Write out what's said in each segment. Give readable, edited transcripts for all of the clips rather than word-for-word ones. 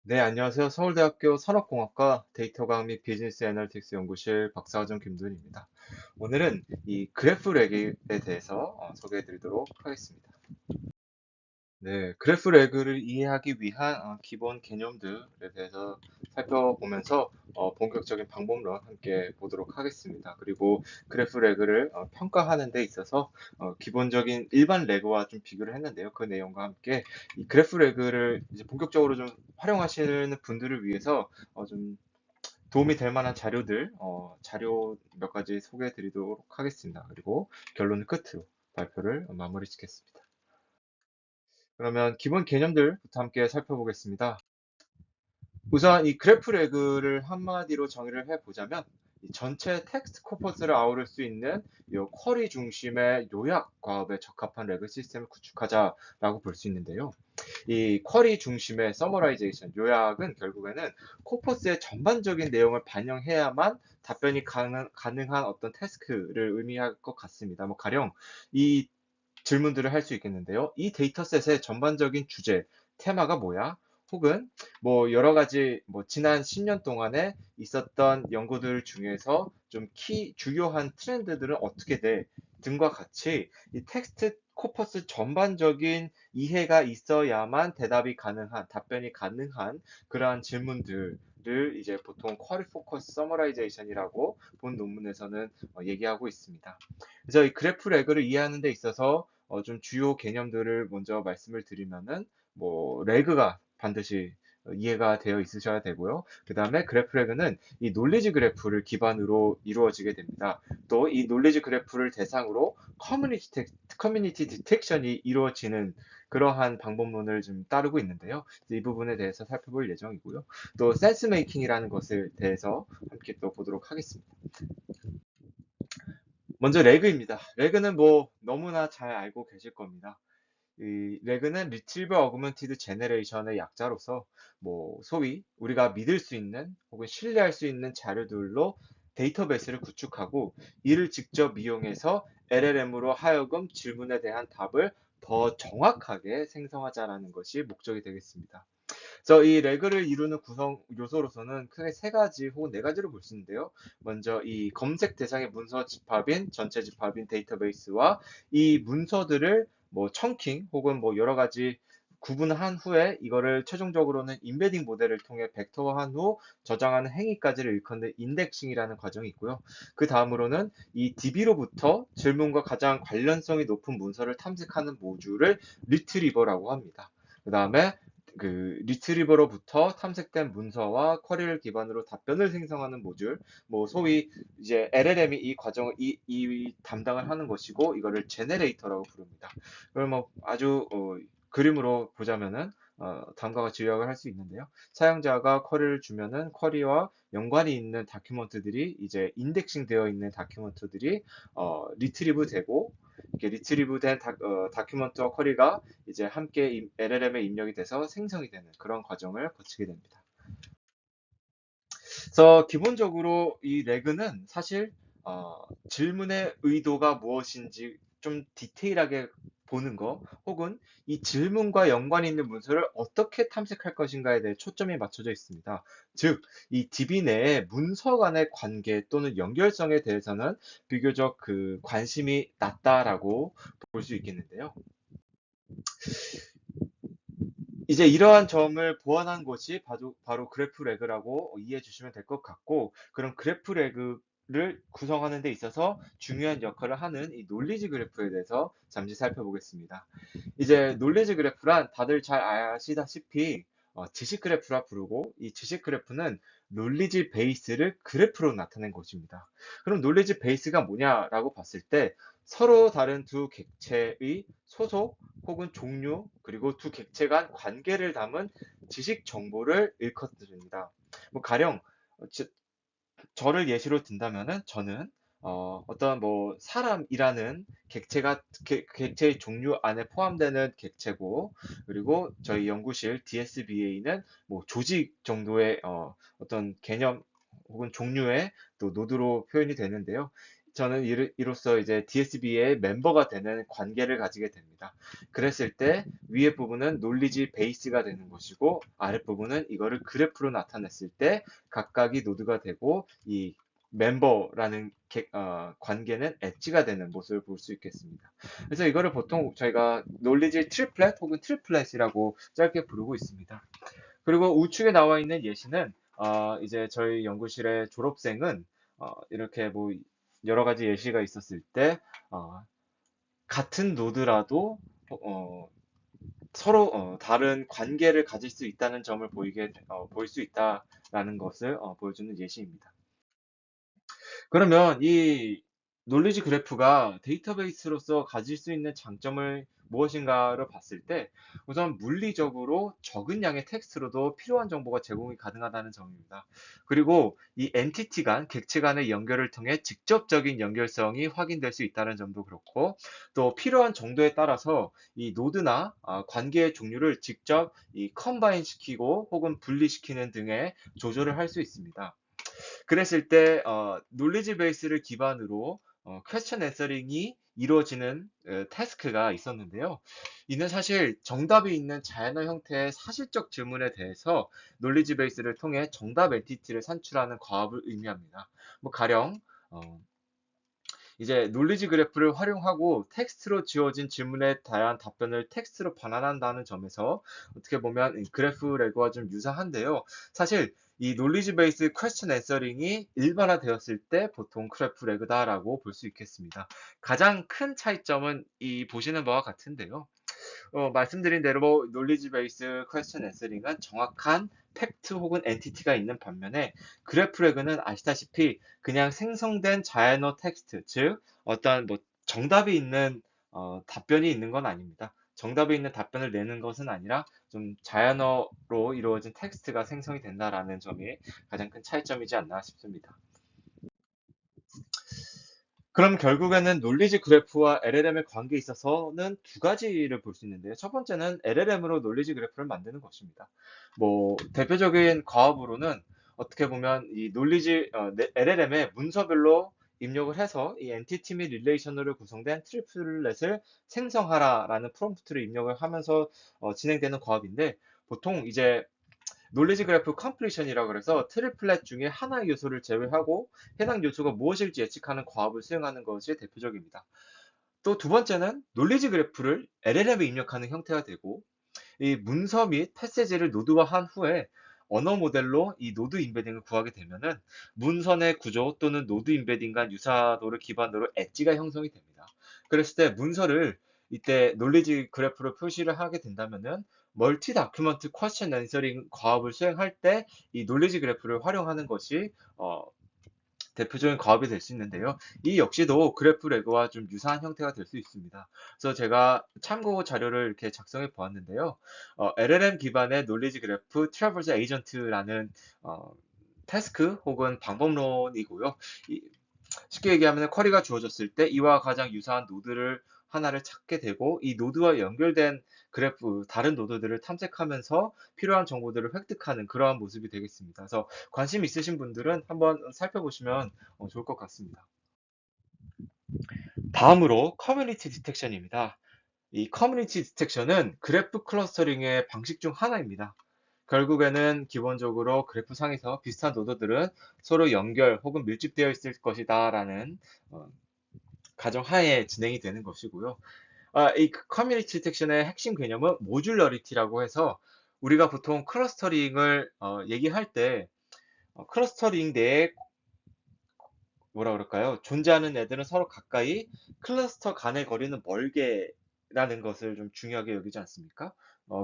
네, 안녕하세요. 서울대학교 산업공학과 데이터과학 및 비즈니스 애널리틱스 연구실 박사과정 김도현입니다. 오늘은 이 그래프렉에 대해서 소개해 드리도록 하겠습니다. 네, 그래프레그를 이해하기 위한 기본 개념들에 대해서 살펴보면서 본격적인 방법론 함께 보도록 하겠습니다. 그리고 그래프레그를 평가하는 데 있어서 기본적인 일반 레그와 좀 비교를 했는데요. 그 내용과 함께 이 그래프레그를 이제 본격적으로 좀 활용하시는 분들을 위해서 좀 도움이 될 만한 자료들, 자료 몇 가지 소개해 드리도록 하겠습니다. 그리고 결론 끝으로 발표를 마무리 짓겠습니다. 그러면 기본 개념들부터 함께 살펴보겠습니다. 우선 이 그래프 레그를 한마디로 정의를 해보자면 이 전체 텍스트 코퍼스를 아우를 수 있는 이 쿼리 중심의 요약 과업에 적합한 레그 시스템을 구축하자라고 볼 수 있는데요. 이 쿼리 중심의 서머라이제이션, 요약은 결국에는 코퍼스의 전반적인 내용을 반영해야만 답변이 가능한 어떤 태스크를 의미할 것 같습니다. 뭐 가령 이 질문들을 할 수 있겠는데요. 이 데이터셋의 전반적인 주제, 테마가 뭐야? 혹은 뭐 여러 가지 뭐 지난 10년 동안에 있었던 연구들 중에서 좀 주요한 트렌드들은 어떻게 돼? 등과 같이 이 텍스트 코퍼스 전반적인 이해가 있어야만 대답이 가능한, 답변이 가능한 그러한 질문들을 이제 보통 쿼리 포커스 서머라이제이션이라고 본 논문에서는 얘기하고 있습니다. 그래서 이 그래프 레그를 이해하는 데 있어서 좀 주요 개념들을 먼저 말씀을 드리면은 뭐 레그가 반드시 이해가 되어 있으셔야 되고요. 그다음에 그래프 레그는 이 논리지 그래프를 기반으로 이루어지게 됩니다. 또 이 논리지 그래프를 대상으로 커뮤니티 디텍션이 이루어지는 그러한 방법론을 좀 따르고 있는데요. 이 부분에 대해서 살펴볼 예정이고요. 또 센스 메이킹이라는 것에 대해서 함께 또 보도록 하겠습니다. 먼저 레그입니다. 레그는 뭐 너무나 잘 알고 계실 겁니다. 이 레그는 Retrieval Augmented Generation의 약자로서 뭐 소위 우리가 믿을 수 있는 혹은 신뢰할 수 있는 자료들로 데이터베이스를 구축하고 이를 직접 이용해서 LLM으로 하여금 질문에 대한 답을 더 정확하게 생성하자라는 것이 목적이 되겠습니다. 그래서 이 레그를 이루는 구성 요소로서는 크게 세 가지 혹은 네 가지로 볼 수 있는데요. 먼저 이 검색 대상의 문서 집합인 전체 집합인 데이터베이스와 이 문서들을 뭐 청킹 혹은 뭐 여러 가지 구분한 후에 이거를 최종적으로는 임베딩 모델을 통해 벡터화한 후 저장하는 행위까지를 일컫는 인덱싱이라는 과정이 있고요. 그 다음으로는 이 DB로부터 질문과 가장 관련성이 높은 문서를 탐색하는 모듈을 리트리버라고 합니다. 그 다음에 그 리트리버로부터 탐색된 문서와 쿼리를 기반으로 답변을 생성하는 모듈, 뭐 소위 이제 LLM이 이 과정을 이 담당을 하는 것이고 이거를 제네레이터라고 부릅니다. 그럼 뭐 아주 그림으로 보자면은 다음과 같이 요약을 할 수 있는데요. 사용자가 쿼리를 주면은 쿼리와 연관이 있는 다큐멘트들이 이제 인덱싱 되어 있는 다큐멘트들이 리트리브 되고 이렇게 리트리브된 다큐멘트와 쿼리가 이제 함께 LLM에 입력이 돼서 생성이 되는 그런 과정을 거치게 됩니다. 그래서 기본적으로 이 레그는 사실 질문의 의도가 무엇인지 좀 디테일하게 보는 거 혹은 이 질문과 연관이 있는 문서를 어떻게 탐색할 것인가에 대해 초점이 맞춰져 있습니다. 즉, 이 DB 내의 문서 간의 관계 또는 연결성에 대해서는 비교적 그 관심이 낮다라고 볼 수 있겠는데요. 이제 이러한 점을 보완한 것이 바로 그래프 레그라고 이해해 주시면 될 것 같고, 그럼 그래프 레그를 구성하는 데 있어서 중요한 역할을 하는 이 논리지 그래프에 대해서 잠시 살펴보겠습니다. 이제 논리지 그래프란 다들 잘 아시다시피 지식 그래프라 부르고 이 지식 그래프는 논리지 베이스를 그래프로 나타낸 것입니다. 그럼 논리지 베이스가 뭐냐라고 봤을 때 서로 다른 두 객체의 소속 혹은 종류 그리고 두 객체 간 관계를 담은 지식 정보를 일컫습니다. 뭐 가령 저를 예시로 든다면은 저는 어떤 뭐 사람이라는 객체의 종류 안에 포함되는 객체고 그리고 저희 연구실 DSBA는 뭐 조직 정도의 어떤 개념 혹은 종류의 또 노드로 표현이 되는데요. 저는 이로써 이제 DSB의 멤버가 되는 관계를 가지게 됩니다. 그랬을 때 위에 부분은 논리지 베이스가 되는 것이고 아랫 부분은 이거를 그래프로 나타냈을 때 각각이 노드가 되고 이 멤버라는 관계는 엣지가 되는 모습을 볼 수 있겠습니다. 그래서 이거를 보통 저희가 논리지 트리플렛 혹은 트리플렛이라고 짧게 부르고 있습니다. 그리고 우측에 나와 있는 예시는 이제 저희 연구실의 졸업생은 이렇게 뭐 여러 가지 예시가 있었을 때 같은 노드라도 어, 서로 다른 관계를 가질 수 있다는 점을 보일 수 있다라는 것을 보여주는 예시입니다. 그러면 이 놀리지 그래프가 데이터베이스로서 가질 수 있는 장점을 무엇인가를 봤을 때 우선 물리적으로 적은 양의 텍스트로도 필요한 정보가 제공이 가능하다는 점입니다. 그리고 이 엔티티 간, 객체 간의 연결을 통해 직접적인 연결성이 확인될 수 있다는 점도 그렇고 또 필요한 정도에 따라서 이 노드나 관계의 종류를 직접 이 컴바인 시키고 혹은 분리시키는 등의 조절을 할 수 있습니다. 그랬을 때 놀리지 베이스를 기반으로 퀘스천 앤서링이 이루어지는 태스크가 있었는데요. 이는 사실 정답이 있는 자연어 형태의 사실적 질문에 대해서 놀리지 베이스를 통해 정답 엔티티를 산출하는 과업을 의미합니다. 뭐 가령 이제 논리지 그래프를 활용하고 텍스트로 지어진 질문에 대한 답변을 텍스트로 반환한다는 점에서 어떻게 보면 이 그래프 레고와 좀 유사한데요. 사실 이 논리지 베이스 퀘스천 앤서링이 일반화되었을 때 보통 그래프 레그다라고 볼 수 있겠습니다. 가장 큰 차이점은 이 보시는 바와 같은데요. 말씀드린 대로 놀리지 베이스 퀘스천 앤서링은 정확한 팩트 혹은 엔티티가 있는 반면에 그래프레그는 아시다시피 그냥 생성된 자연어 텍스트, 즉 어떤 뭐 정답이 있는 답변이 있는 건 아닙니다. 정답이 있는 답변을 내는 것은 아니라 좀 자연어로 이루어진 텍스트가 생성이 된다라는 점이 가장 큰 차이점이지 않나 싶습니다. 그럼 결국에는 논리지 그래프와 LLM의 관계에 있어서는 두 가지를 볼 수 있는데요. 첫 번째는 LLM으로 논리지 그래프를 만드는 것입니다. 뭐 대표적인 과업으로는 어떻게 보면 이 LLM의 문서별로 입력을 해서 이 엔티티 및 릴레이션으로 구성된 트리플렛을 생성하라라는 프롬프트를 입력을 하면서 진행되는 과업인데 보통 이제 놀리지 그래프 컴플리션이라고 그래서 트리플렛 중에 하나의 요소를 제외하고 해당 요소가 무엇일지 예측하는 과업을 수행하는 것이 대표적입니다. 또 두 번째는 놀리지 그래프를 LLM에 입력하는 형태가 되고 이 문서 및 패세지를 노드화한 후에 언어 모델로 이 노드 임베딩을 구하게 되면은 문서의 구조 또는 노드 임베딩 간 유사도를 기반으로 엣지가 형성이 됩니다. 그랬을 때 문서를 이때 논리지 그래프로 표시를 하게 된다면은 멀티 다큐먼트 퀘스천 앤서링 과업을 수행할 때 이 논리지 그래프를 활용하는 것이 대표적인 과업이 될 수 있는데요. 이 역시도 그래프 레그와 좀 유사한 형태가 될 수 있습니다. 그래서 제가 참고 자료를 이렇게 작성해 보았는데요. LLM 기반의 논리지 그래프 트래버스 에이전트라는 어, 태스크 혹은 방법론이고요. 쉽게 얘기하면 쿼리가 주어졌을 때 이와 가장 유사한 노드를 하나를 찾게 되고 이 노드와 연결된 그래프, 다른 노드들을 탐색하면서 필요한 정보들을 획득하는 그러한 모습이 되겠습니다. 그래서 관심 있으신 분들은 한번 살펴보시면 좋을 것 같습니다. 다음으로 커뮤니티 디텍션입니다. 이 커뮤니티 디텍션은 그래프 클러스터링의 방식 중 하나입니다. 결국에는 기본적으로 그래프 상에서 비슷한 노드들은 서로 연결 혹은 밀집되어 있을 것이다라는 가정하에 진행이 되는 것이고요. 이 커뮤니티 디텍션의 핵심 개념은 모듈러리티라고 해서 우리가 보통 클러스터링을 얘기할 때 클러스터링 내에 뭐라 그럴까요? 존재하는 애들은 서로 가까이 클러스터 간의 거리는 멀게라는 것을 좀 중요하게 여기지 않습니까?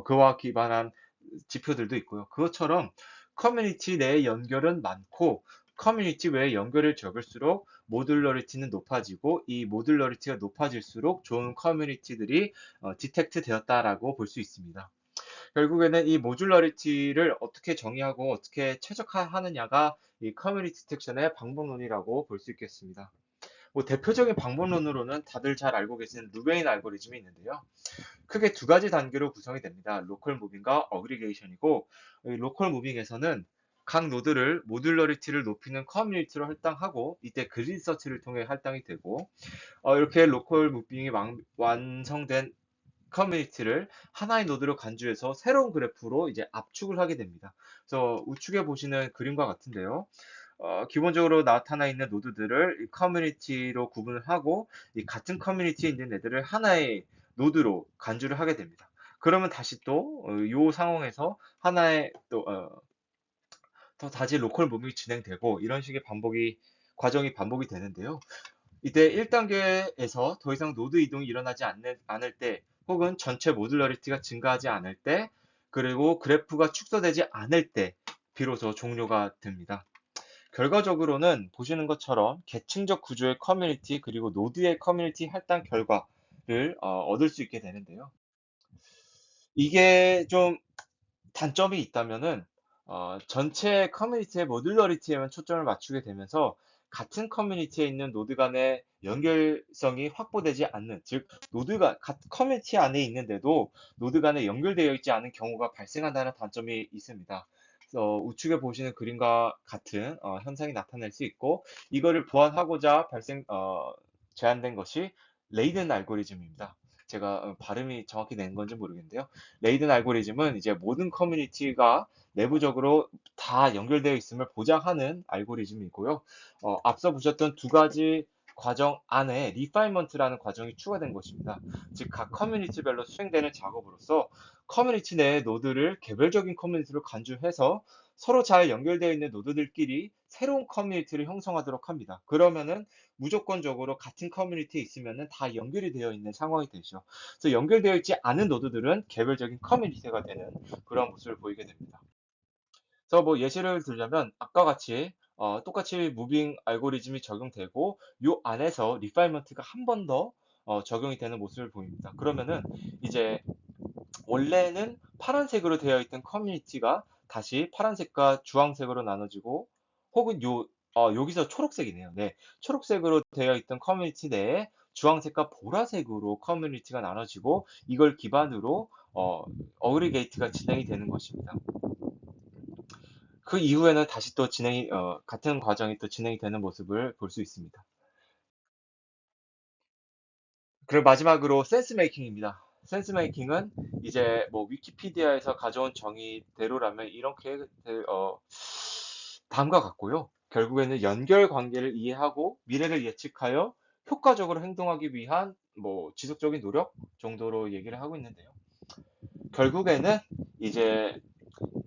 그와 기반한 지표들도 있고요. 그것처럼 커뮤니티 내의 연결은 많고 커뮤니티 외에 연결을 적을수록 모듈러리티는 높아지고 이 모듈러리티가 높아질수록 좋은 커뮤니티들이 디텍트 되었다라고 볼 수 있습니다. 결국에는 이 모듈러리티를 어떻게 정의하고 어떻게 최적화하느냐가 이 커뮤니티 디텍션의 방법론이라고 볼 수 있겠습니다. 뭐 대표적인 방법론으로는 다들 잘 알고 계시는 루베인 알고리즘이 있는데요. 크게 두 가지 단계로 구성이 됩니다. 로컬 무빙과 어그리게이션이고, 로컬 무빙에서는 각 노드를 모듈러리티를 높이는 커뮤니티로 할당하고 이때 그rid 서치를 통해 할당이 되고 이렇게 로컬 무빙이 완성된 커뮤니티를 하나의 노드로 간주해서 새로운 그래프로 이제 압축을 하게 됩니다. 그래서 우측에 보시는 그림과 같은데요. 기본적으로 나타나 있는 노드들을 이 커뮤니티로 구분을 하고 이 같은 커뮤니티에 있는 애들을 하나의 노드로 간주를 하게 됩니다. 그러면 다시 또 이 상황에서 하나의 또 다시 로컬 무빙이 진행되고 이런 식의 과정이 반복이 되는데요. 이때 1단계에서 더 이상 노드 이동이 일어나지 않을 때, 혹은 전체 모듈러리티가 증가하지 않을 때, 그리고 그래프가 축소되지 않을 때, 비로소 종료가 됩니다. 결과적으로는 보시는 것처럼 계층적 구조의 커뮤니티, 그리고 노드의 커뮤니티 할당 결과를 얻을 수 있게 되는데요. 이게 좀 단점이 있다면은 전체 커뮤니티의 모듈러리티에만 초점을 맞추게 되면서 같은 커뮤니티에 있는 노드 간의 연결성이 확보되지 않는, 즉 노드가 커뮤니티 안에 있는데도 노드 간에 연결되어 있지 않은 경우가 발생한다는 단점이 있습니다. 그래서 우측에 보시는 그림과 같은 현상이 나타날 수 있고, 이거를 보완하고자 제안된 것이 레이든 알고리즘입니다. 제가 발음이 정확히 된 건지 모르겠는데요. 레이든 알고리즘은 이제 모든 커뮤니티가 내부적으로 다 연결되어 있음을 보장하는 알고리즘이고요. 앞서 보셨던 두 가지 과정 안에 리파이먼트라는 과정이 추가된 것입니다. 즉, 각 커뮤니티별로 수행되는 작업으로서 커뮤니티 내의 노드를 개별적인 커뮤니티로 간주해서 서로 잘 연결되어 있는 노드들끼리 새로운 커뮤니티를 형성하도록 합니다. 그러면은 무조건적으로 같은 커뮤니티에 있으면은 다 연결이 되어 있는 상황이 되죠. 그래서 연결되어 있지 않은 노드들은 개별적인 커뮤니티가 되는 그런 모습을 보이게 됩니다. 그래서 뭐 예시를 들자면 아까 같이 똑같이 무빙 알고리즘이 적용되고 요 안에서 리파이먼트가 한 번 더 적용이 되는 모습을 보입니다. 그러면은 이제 원래는 파란색으로 되어 있던 커뮤니티가 다시 파란색과 주황색으로 나눠지고, 혹은 여기서 초록색이네요. 네. 초록색으로 되어 있던 커뮤니티 내에 주황색과 보라색으로 커뮤니티가 나눠지고, 이걸 기반으로 어그리게이트가 진행이 되는 것입니다. 그 이후에는 다시 또 같은 과정이 또 진행이 되는 모습을 볼 수 있습니다. 그리고 마지막으로 센스 메이킹입니다. 센스 메이킹은 이제 뭐 위키피디아에서 가져온 정의대로라면 이렇게 다음과 같고요. 결국에는 연결 관계를 이해하고 미래를 예측하여 효과적으로 행동하기 위한 뭐 지속적인 노력 정도로 얘기를 하고 있는데요. 결국에는 이제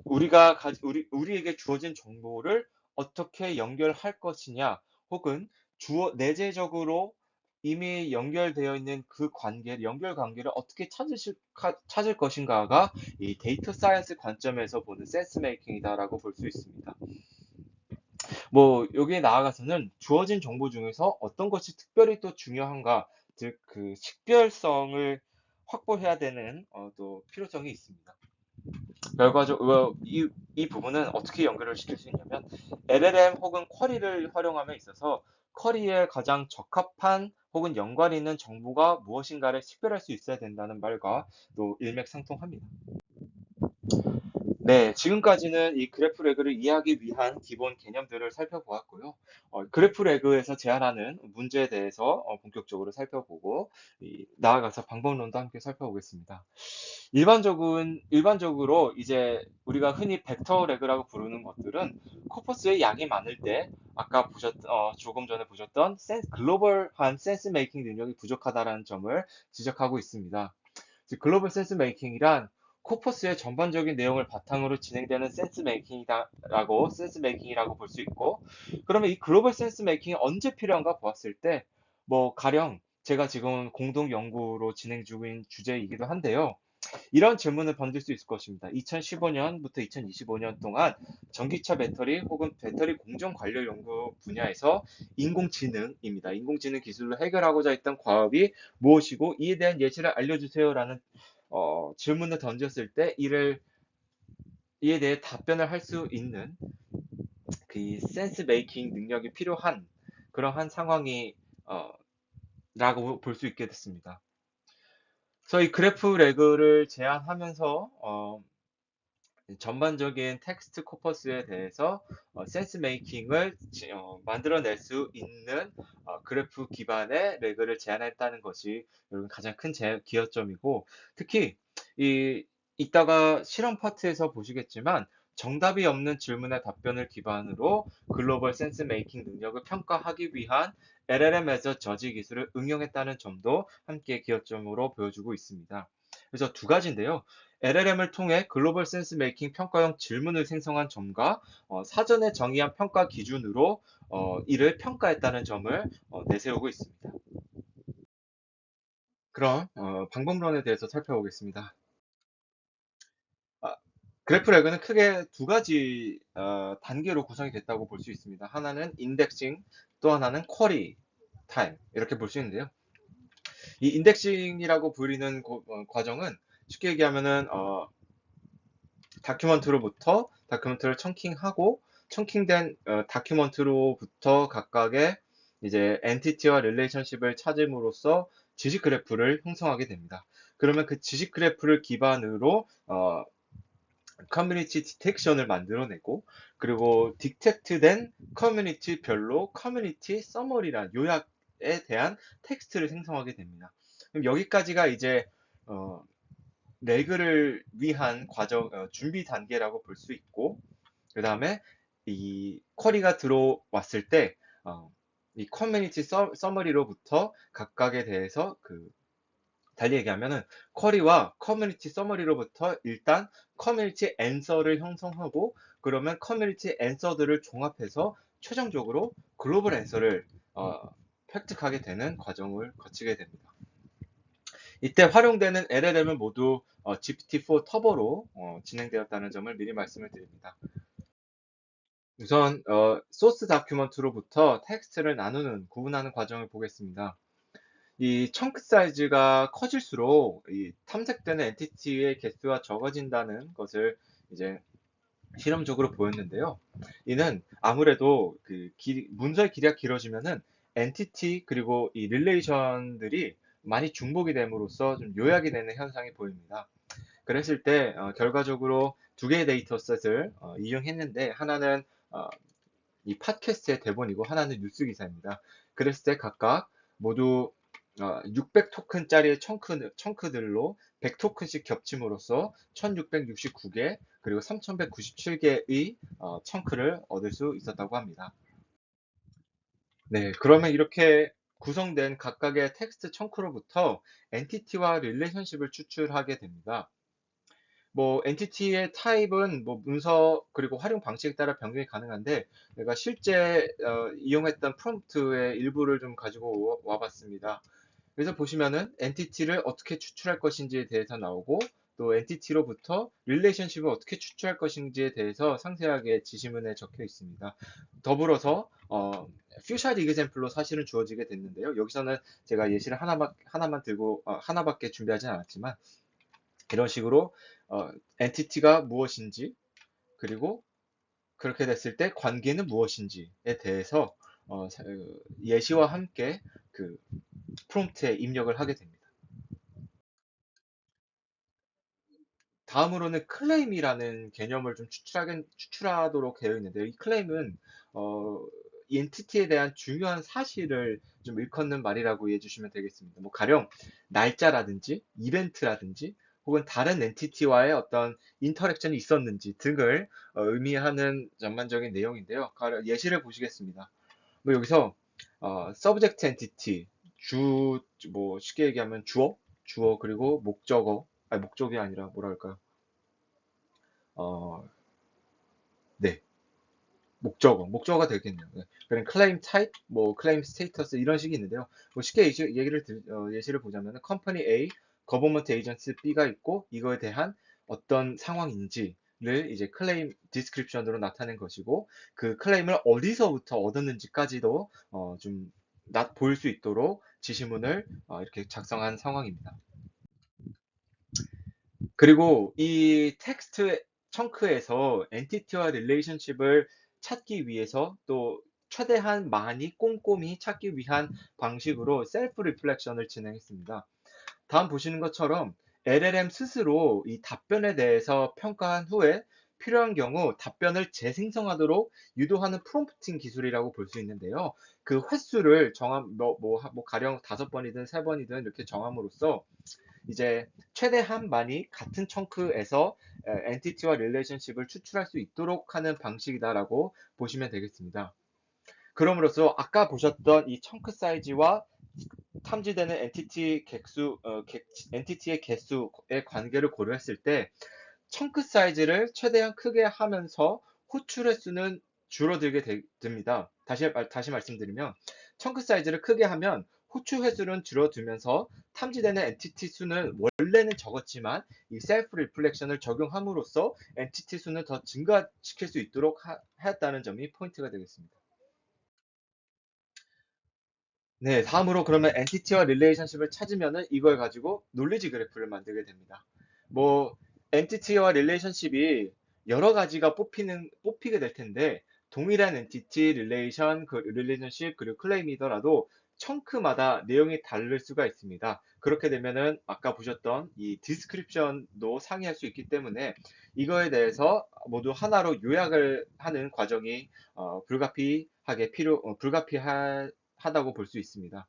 우리에게 주어진 정보를 어떻게 연결할 것이냐, 혹은 내재적으로 이미 연결되어 있는 연결 관계를 어떻게 찾을 것인가가 이 데이터 사이언스 관점에서 보는 센스 메이킹이다라고 볼 수 있습니다. 뭐, 여기에 나아가서는 주어진 정보 중에서 어떤 것이 특별히 또 중요한가, 즉, 그 식별성을 확보해야 되는 또 필요성이 있습니다. 결과적으로 이 부분은 어떻게 연결을 시킬 수 있냐면 LLM 혹은 쿼리를 활용함에 있어서 쿼리에 가장 적합한 혹은 연관이 있는 정보가 무엇인가를 식별할 수 있어야 된다는 말과 또 일맥상통합니다. 네, 지금까지는 이 그래프 레그를 이해하기 위한 기본 개념들을 살펴보았고요. 그래프 레그에서 제안하는 문제에 대해서 본격적으로 살펴보고 나아가서 방법론도 함께 살펴보겠습니다. 일반적으로 이제 우리가 흔히 벡터 레그라고 부르는 것들은 코퍼스의 양이 많을 때 아까 조금 전에 보셨던 글로벌한 센스 메이킹 능력이 부족하다는 점을 지적하고 있습니다. 즉, 글로벌 센스 메이킹이란 코퍼스의 전반적인 내용을 바탕으로 진행되는 센스 메이킹이라고 볼 수 있고, 그러면 이 글로벌 센스 메이킹이 언제 필요한가 보았을 때, 뭐 가령 제가 지금 공동 연구로 진행 중인 주제이기도 한데요. 이런 질문을 던질 수 있을 것입니다. 2015년부터 2025년 동안 전기차 배터리 혹은 배터리 공정 관련 연구 분야에서 인공지능입니다. 인공지능 기술로 해결하고자 했던 과업이 무엇이고 이에 대한 예시를 알려주세요라는 질문을 던졌을 때 이에 대해 답변을 할 수 있는 그 센스 메이킹 능력이 필요한 그러한 상황이 라고 볼 수 있게 됐습니다. 그래서 이 그래프 레그를 제안하면서 전반적인 텍스트 코퍼스에 대해서 센스 메이킹을 만들어낼 수 있는 그래프 기반의 레그를 제안했다는 것이 여러분 가장 큰 기여점이고, 특히 이 이따가 실험 파트에서 보시겠지만 정답이 없는 질문의 답변을 기반으로 글로벌 센스 메이킹 능력을 평가하기 위한 LLM as a 저지 기술을 응용했다는 점도 함께 기여점으로 보여주고 있습니다. 그래서 두 가지인데요. LLM을 통해 글로벌 센스 메이킹 평가형 질문을 생성한 점과 사전에 정의한 평가 기준으로 이를 평가했다는 점을 내세우고 있습니다. 그럼 방법론에 대해서 살펴보겠습니다. 아, 그래프 레그는 크게 두 가지 단계로 구성이 됐다고 볼 수 있습니다. 하나는 인덱싱, 또 하나는 쿼리 타임, 이렇게 볼 수 있는데요. 이 인덱싱이라고 불리는 과정은 쉽게 얘기하면은 다큐멘트를 청킹하고, 청킹된 다큐멘트로부터 각각의 이제 엔티티와 릴레이션십을 찾음으로써 지식 그래프를 형성하게 됩니다. 그러면 그 지식 그래프를 기반으로 커뮤니티 디텍션을 만들어내고, 그리고 디텍트된 커뮤니티별로 커뮤니티 서머리란 요약에 대한 텍스트를 생성하게 됩니다. 그럼 여기까지가 이제 어, 레그를 위한 과정, 준비 단계라고 볼 수 있고, 그 다음에 이 쿼리가 들어왔을 때, 이 커뮤니티 서머리로부터 각각에 대해서 달리 얘기하면은 쿼리와 커뮤니티 서머리로부터 일단 커뮤니티 앤서를 형성하고, 그러면 커뮤니티 앤서들을 종합해서 최종적으로 글로벌 앤서를 획득하게 되는 과정을 거치게 됩니다. 이때 활용되는 LLM은 모두 GPT-4 터보로 진행되었다는 점을 미리 말씀을 드립니다. 우선 소스 다큐먼트로부터 텍스트를 구분하는 과정을 보겠습니다. 이 청크 사이즈가 커질수록 이 탐색되는 엔티티의 개수가 적어진다는 것을 이제 실험적으로 보였는데요. 이는 아무래도 문서의 길이가 길어지면은 엔티티 그리고 이 릴레이션들이 많이 중복이 됨으로써 좀 요약이 되는 현상이 보입니다. 그랬을 때 결과적으로 두 개의 데이터셋을 이용했는데, 하나는 어, 이 팟캐스트의 대본이고 하나는 뉴스 기사입니다. 그랬을 때 각각 모두 600토큰짜리 청크들로 100토큰씩 겹침으로써 1669개 그리고 3197개의 청크를 얻을 수 있었다고 합니다. 네, 그러면 이렇게 구성된 각각의 텍스트 청크로부터 엔티티와 릴레이션십을 추출하게 됩니다. 뭐 엔티티의 타입은 뭐 문서 그리고 활용 방식에 따라 변경이 가능한데, 내가 실제 이용했던 프롬프트의 일부를 좀 가지고 와봤습니다. 그래서 보시면은 엔티티를 어떻게 추출할 것인지에 대해서 나오고, 또 엔티티로부터 릴레이션십을 어떻게 추출할 것인지에 대해서 상세하게 지시문에 적혀 있습니다. 더불어서 퓨샷 이그젬플로 사실은 주어지게 됐는데요. 여기서는 제가 예시를 하나만 들고 하나밖에 준비하진 않았지만, 이런 식으로 엔티티가 무엇인지, 그리고 그렇게 됐을 때 관계는 무엇인지에 대해서 예시와 함께 그 프롬프트에 입력을 하게 됩니다. 다음으로는 클레임이라는 개념을 좀 추출하도록 되어 있는데요. 이 클레임은 이 엔티티에 대한 중요한 사실을 좀 일컫는 말이라고 이해해 주시면 되겠습니다. 뭐 가령 날짜라든지 이벤트라든지 혹은 다른 엔티티와의 어떤 인터랙션이 있었는지 등을 의미하는 전반적인 내용인데요. 예시를 보시겠습니다. 뭐 여기서 subject entity, 뭐 쉽게 얘기하면 주어 그리고 목적어, 아니 목적이 아니라 뭐라 할까요? 어, 네, 목적어가 되겠네요. 네. 그럼 claim type, 뭐 claim status 이런 식이 있는데요. 뭐 쉽게 예시를 보자면 컴퍼니 A, 거버먼트 에이전시 B가 있고, 이거에 대한 어떤 상황인지를 이제 클레임 디스크립션으로 나타낸 것이고, 그 클레임을 어디서부터 얻었는지까지도 좀 보일 수 있도록 지시문을 이렇게 작성한 상황입니다. 그리고 이 텍스트 청크에서 엔티티와 릴레이션십을 찾기 위해서, 또 최대한 많이 꼼꼼히 찾기 위한 방식으로 셀프 리플렉션을 진행했습니다. 다음 보시는 것처럼 LLM 스스로 이 답변에 대해서 평가한 후에 필요한 경우 답변을 재생성하도록 유도하는 프롬프팅 기술이라고 볼 수 있는데요. 그 횟수를 가령 5번이든 3번이든 이렇게 정함으로써 이제 최대한 많이 같은 청크에서 엔티티와 릴레이션십을 추출할 수 있도록 하는 방식이다라고 보시면 되겠습니다. 그럼으로써 아까 보셨던 이 청크 사이즈와 탐지되는 엔티티의 개수의 관계를 고려했을 때 청크 사이즈를 최대한 크게 하면서 호출 횟수는 줄어들게 됩니다. 다시 말씀드리면 청크 사이즈를 크게 하면 호출 횟수는 줄어들면서 탐지되는 엔티티 수는 원래는 적었지만 이 셀프 리플렉션을 적용함으로써 엔티티 수는 더 증가시킬 수 있도록 하였다는 점이 포인트가 되겠습니다. 네, 다음으로 그러면 엔티티와 릴레이션십을 찾으면은 이걸 가지고 놀리지 그래프를 만들게 됩니다. 뭐 엔티티와 릴레이션십이 여러 가지가 뽑히게 될 텐데 동일한 엔티티, 릴레이션십 그리고 클레임이더라도 청크마다 내용이 다를 수가 있습니다. 그렇게 되면은 아까 보셨던 이 디스크립션도 상이할 수 있기 때문에 이거에 대해서 모두 하나로 요약을 하는 과정이 불가피하다고 볼 수 있습니다.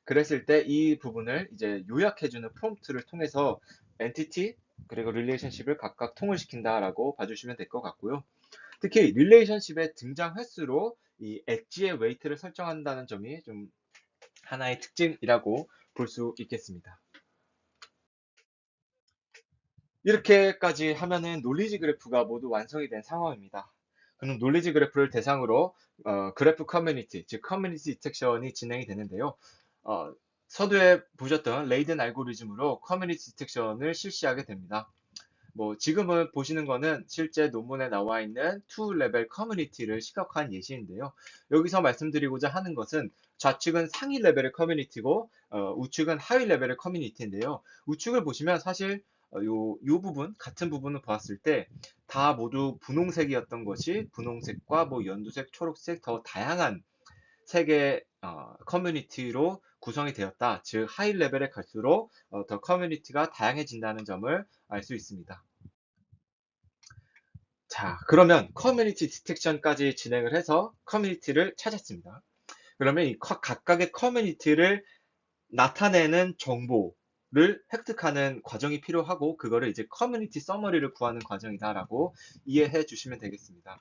그랬을 때 이 부분을 이제 요약해주는 프롬프트를 통해서 엔티티 그리고 릴레이션십을 각각 통일시킨다라고 봐주시면 될 것 같고요. 특히 릴레이션십의 등장 횟수로 이 엣지의 웨이트를 설정한다는 점이 좀 하나의 특징이라고 볼 수 있겠습니다. 이렇게까지 하면은 놀리지 그래프가 모두 완성이 된 상황입니다. 그럼 놀리지 그래프를 대상으로 그래프 커뮤니티, 즉 커뮤니티 디텍션이 진행이 되는데요. 어, 서두에 보셨던 레이든 알고리즘으로 커뮤니티 디텍션을 실시하게 됩니다. 뭐 지금은 보시는 거는 실제 논문에 나와 있는 투 레벨 커뮤니티를 시각화한 예시인데요. 여기서 말씀드리고자 하는 것은 좌측은 상위 레벨의 커뮤니티고 우측은 하위 레벨의 커뮤니티인데요. 우측을 보시면 사실 요 부분 같은 부분을 보았을 때 다 모두 분홍색이었던 것이 분홍색과 뭐 연두색, 초록색 더 다양한 색의 커뮤니티로 구성이 되었다. 즉 하이 레벨에 갈수록 더 커뮤니티가 다양해진다는 점을 알 수 있습니다. 자, 그러면 커뮤니티 디텍션까지 진행을 해서 커뮤니티를 찾았습니다. 그러면 이 각각의 커뮤니티를 나타내는 정보를 획득하는 과정이 필요하고 그거를 이제 커뮤니티 서머리를 구하는 과정이다라고 이해해 주시면 되겠습니다.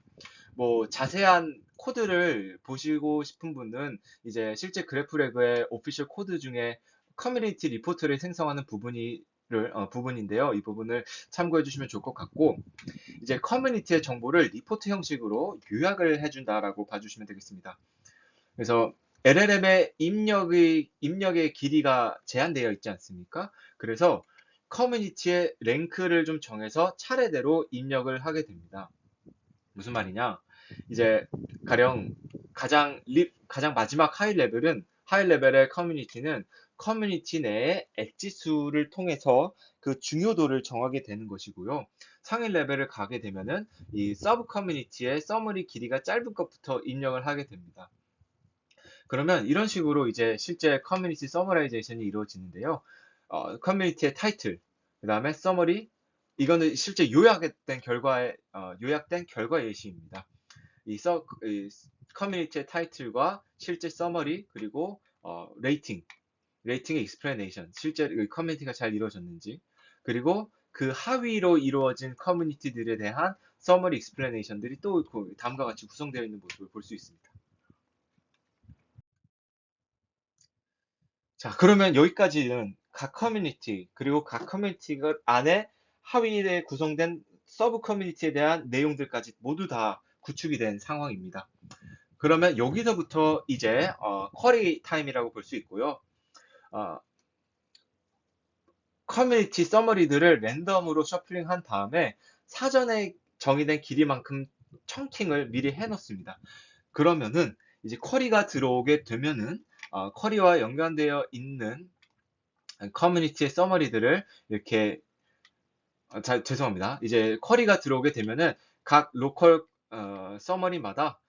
뭐 자세한 코드를 보시고 싶은 분은 이제 실제 그래프레그의 오피셜 코드 중에 커뮤니티 리포트를 생성하는 부분인데요. 이 부분을 참고해 주시면 좋을 것 같고 이제 커뮤니티의 정보를 리포트 형식으로 요약을 해준다라고 봐주시면 되겠습니다. 그래서 LLM의 입력의 길이가 제한되어 있지 않습니까? 그래서 커뮤니티의 랭크를 좀 정해서 차례대로 입력을 하게 됩니다. 무슨 말이냐? 이제 가령 가장 마지막 하이 레벨의 커뮤니티는 커뮤니티 내의 엣지 수를 통해서 그 중요도를 정하게 되는 것이고요. 상위 레벨을 가게 되면은 이 서브 커뮤니티의 서머리 길이가 짧은 것부터 입력을 하게 됩니다. 그러면 이런 식으로 이제 실제 커뮤니티 서머라이제이션이 이루어지는데요. 커뮤니티의 타이틀, 그 다음에 서머리, 이거는 실제 요약된 결과 예시입니다. 이 커뮤니티의 타이틀과 실제 서머리, 그리고 레이팅의 익스플레네이션, 실제 커뮤니티가 잘 이루어졌는지, 그리고 그 하위로 이루어진 커뮤니티들에 대한 서머리 익스플레네이션들이 또 다음과 같이 구성되어 있는 모습을 볼 수 있습니다. 자, 그러면 여기까지는 각 커뮤니티, 그리고 각 커뮤니티 안에 하위에 구성된 서브 커뮤니티에 대한 내용들까지 모두 다 구축이 된 상황입니다. 그러면 여기서부터 이제 쿼리 타임이라고 볼 수 있고요. 어, 커뮤니티 서머리들을 랜덤으로 셔플링한 다음에 사전에 정의된 길이만큼 청킹을 미리 해놓습니다. 그러면은 이제 쿼리가 들어오게 되면은 쿼리와 연관되어 있는 커뮤니티의 서머리들을 이렇게 죄송합니다. 이제 쿼리가 들어오게 되면은 각 로컬 서머리마다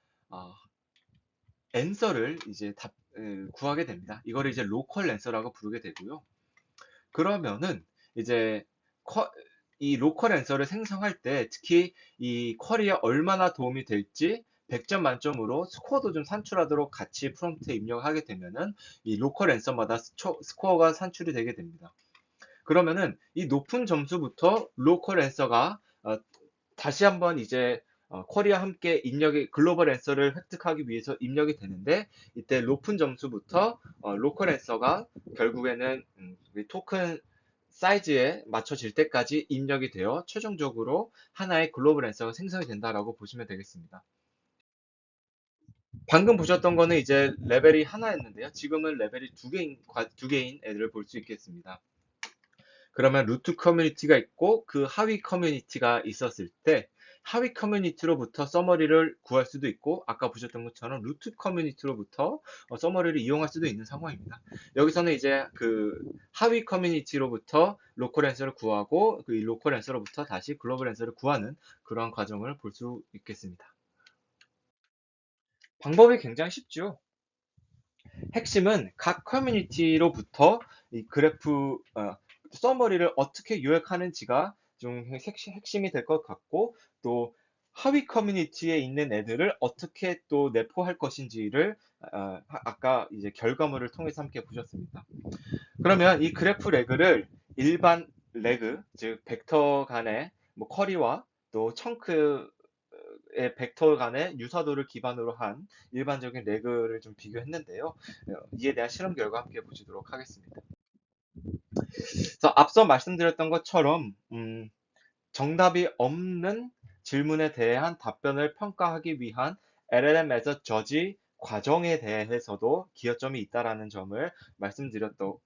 앤서를 이제 구하게 됩니다. 이거를 이제 로컬 앤서라고 부르게 되고요. 그러면은 이제 이 로컬 앤서를 생성할 때 특히 이 쿼리에 얼마나 도움이 될지 100점 만점으로 스코어도 좀 산출하도록 같이 프롬프트에 입력하게 되면은 이 로컬 앤서마다 스코어가 산출이 되게 됩니다. 그러면은 이 높은 점수부터 로컬 앤서가 다시 한번 이제 쿼리와 함께 입력이 글로벌 앤서를 획득하기 위해서 입력이 되는데 이때 높은 점수부터 로컬 앤서가 결국에는 이 토큰 사이즈에 맞춰질 때까지 입력이 되어 최종적으로 하나의 글로벌 앤서가 생성이 된다라고 보시면 되겠습니다. 방금 보셨던 거는 이제 레벨이 하나였는데요. 지금은 레벨이 두 개인 애들을 볼 수 있겠습니다. 그러면 루트 커뮤니티가 있고 그 하위 커뮤니티가 있었을 때 하위 커뮤니티로부터 서머리를 구할 수도 있고 아까 보셨던 것처럼 루트 커뮤니티로부터 서머리를 이용할 수도 있는 상황입니다. 여기서는 이제 그 하위 커뮤니티로부터 로컬 앤서를 구하고 그 로컬 앤서로부터 다시 글로벌 앤서를 구하는 그런 과정을 볼 수 있겠습니다. 방법이 굉장히 쉽죠. 핵심은 각 커뮤니티로부터 이 그래프 서머리를 어떻게 요약하는지가 좀 핵심이 될 것 같고 또 하위 커뮤니티에 있는 애들을 어떻게 또 내포할 것인지를 아까 이제 결과물을 통해서 함께 보셨습니다. 그러면 이 그래프 레그를 일반 레그, 즉 벡터 간의 뭐 쿼리와 또 청크의 벡터 간의 유사도를 기반으로 한 일반적인 레그를 좀 비교했는데요. 이에 대한 실험 결과 함께 보시도록 하겠습니다. 그래서 앞서 말씀드렸던 것처럼 정답이 없는 질문에 대한 답변을 평가하기 위한 LLM as a Judge 과정에 대해서도 기여점이 있다라는 점을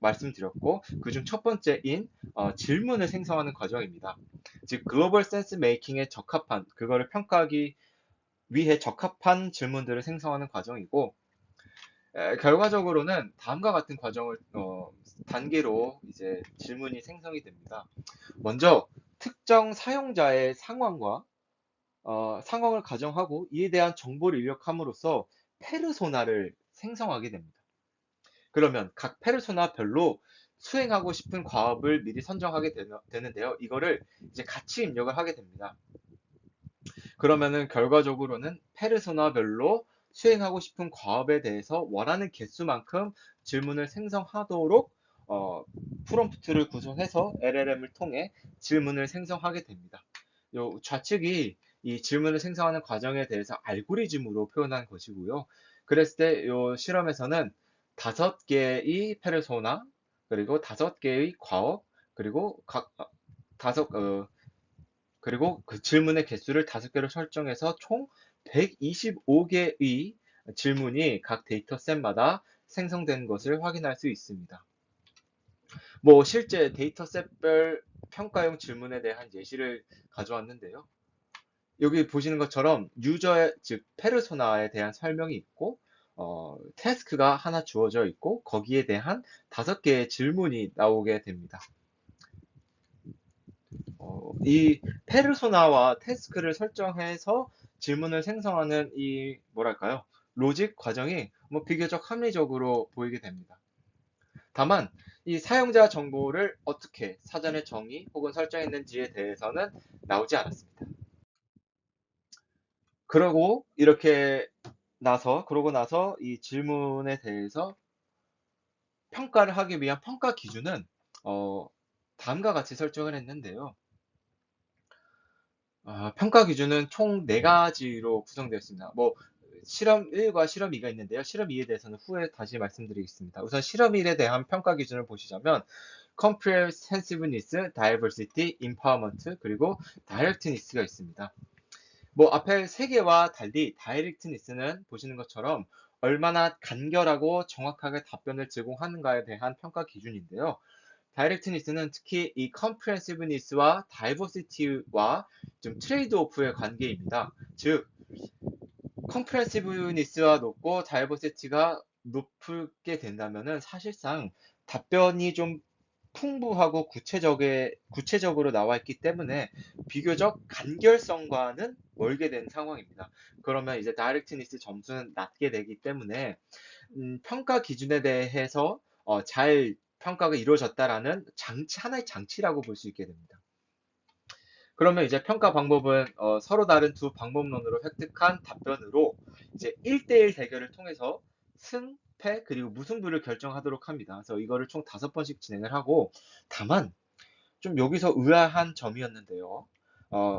말씀드렸고 그중 첫 번째인 질문을 생성하는 과정입니다. 즉 글로벌 센스 메이킹에 적합한 그거를 평가하기 위해 적합한 질문들을 생성하는 과정이고 결과적으로는 다음과 같은 과정을 단계로 이제 질문이 생성이 됩니다. 먼저 특정 사용자의 상황을 가정하고 이에 대한 정보를 입력함으로써 페르소나를 생성하게 됩니다. 그러면 각 페르소나별로 수행하고 싶은 과업을 미리 선정하게 되는데요. 이거를 이제 같이 입력을 하게 됩니다. 그러면은 결과적으로는 페르소나별로 수행하고 싶은 과업에 대해서 원하는 개수만큼 질문을 생성하도록 프롬프트를 구성해서 LLM을 통해 질문을 생성하게 됩니다. 요 좌측이 이 질문을 생성하는 과정에 대해서 알고리즘으로 표현한 것이고요. 그랬을 때 요 실험에서는 5개의 페르소나 그리고 5개의 과업 그리고 각 다섯 그리고 그 질문의 개수를 5개로 설정해서 총 125개의 질문이 각 데이터셋마다 생성된 것을 확인할 수 있습니다. 뭐 실제 데이터셋별 평가용 질문에 대한 예시를 가져왔는데요. 여기 보시는 것처럼 유저의 즉 페르소나에 대한 설명이 있고 태스크가 하나 주어져 있고 거기에 대한 5개의 질문이 나오게 됩니다. 이 페르소나와 태스크를 설정해서 질문을 생성하는 이 뭐랄까요? 로직 과정이 뭐 비교적 합리적으로 보이게 됩니다. 다만 이 사용자 정보를 어떻게 사전에 정의 혹은 설정했는지에 대해서는 나오지 않았습니다. 그러고 나서 이 질문에 대해서 평가를 하기 위한 평가 기준은 다음과 같이 설정을 했는데요. 평가 기준은 총 4가지로 구성되어 있습니다. 뭐 실험 1과 실험 2가 있는데요. 실험 2에 대해서는 후에 다시 말씀드리겠습니다. 우선 실험 1에 대한 평가 기준을 보시자면 comprehensiveness, diversity, empowerment, 그리고 directness가 있습니다. 뭐 앞에 3개와 달리 directness는 보시는 것처럼 얼마나 간결하고 정확하게 답변을 제공하는가에 대한 평가 기준인데요. 다이렉트니스는 특히 이 컴프레hensiveness와 다이버시티와 좀 트레이드오프의 관계입니다. 즉 컴프레hensiveness가 높고 다이버시티가 높게 된다면은 사실상 답변이 좀 풍부하고 구체적으로 나와 있기 때문에 비교적 간결성과는 멀게 된 상황입니다. 그러면 이제 다이렉트니스 점수는 낮게 되기 때문에 평가 기준에 대해서 잘 평가가 이루어졌다라는 하나의 장치라고 볼 수 있게 됩니다. 그러면 이제 평가 방법은 서로 다른 두 방법론으로 획득한 답변으로 이제 1대1 대결을 통해서 승, 패, 그리고 무승부를 결정하도록 합니다. 그래서 이거를 총 5번씩 진행을 하고, 다만 좀 여기서 의아한 점이었는데요.